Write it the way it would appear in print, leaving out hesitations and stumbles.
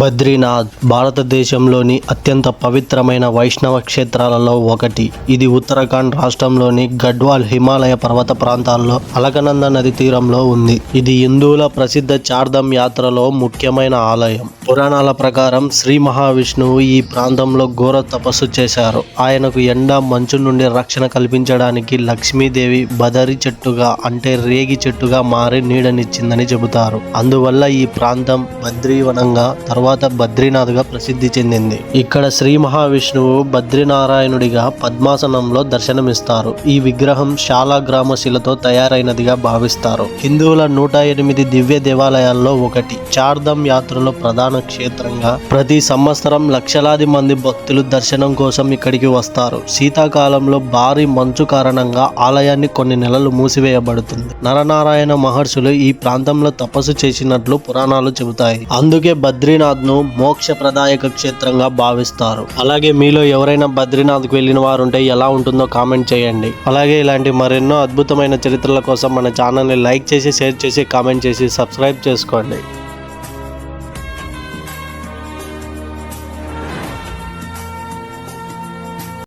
బద్రీనాథ్ భారతదేశంలోని అత్యంత పవిత్రమైన వైష్ణవ క్షేత్రాలలో ఒకటి. ఇది ఉత్తరాఖండ్ రాష్ట్రంలోని గఢ్వాల్ హిమాలయ పర్వత ప్రాంతాల్లో అలకనంద నది తీరంలో ఉంది. ఇది హిందువుల ప్రసిద్ధ చార్ధామ్ యాత్రలో ముఖ్యమైన ఆలయం. పురాణాల ప్రకారం శ్రీ మహావిష్ణువు ఈ ప్రాంతంలో ఘోర తపస్సు చేశారు. ఆయనకు ఎండ, మంచు నుండి రక్షణ కల్పించడానికి లక్ష్మీదేవి బదరి చెట్టుగా అంటే రేగి చెట్టుగా మారి నీడనిచ్చిందని చెబుతారు. అందువల్ల ఈ ప్రాంతం బద్రీవనంగా తర్వాత బద్రీనాథ్గా ప్రసిద్ధి చెందింది. ఇక్కడ శ్రీ మహావిష్ణువు బద్రీనారాయణుడిగా పద్మాసనంలో దర్శనమిస్తారు. ఈ విగ్రహం శాలగ్రామ శిలతో తయారైనదిగా భావిస్తారు. హిందువుల 108 దివ్య దేవాలయాల్లో ఒకటి. చార్ధామ్ యాత్రలో ప్రధాన క్షేత్రంగా ప్రతి సంవత్సరం లక్షలాది మంది భక్తులు దర్శనం కోసం ఇక్కడికి వస్తారు. శీతాకాలంలో భారీ మంచు కారణంగా ఆలయాన్ని కొన్ని నెలలు మూసివేయబడుతుంది. నరనారాయణ మహర్షులు ఈ ప్రాంతంలో తపస్సు చేసినట్లు పురాణాలు చెబుతాయి. అందుకే బద్రీనాథ్ ను మోక్షప్రదాయక క్షేత్రంగా భావిస్తారు. అలాగే మీలో ఎవరైనా బద్రీనాథ్ కు వెళ్ళిన వారు ఉంటే ఎలా ఉంటుందో కామెంట్ చేయండి. అలాగే ఇలాంటి మరెన్నో అద్భుతమైన చరిత్రల కోసం మన ఛానల్ ని లైక్ చేసి, షేర్ చేసి, కామెంట్ చేసి సబ్స్క్రైబ్ చేసుకోండి.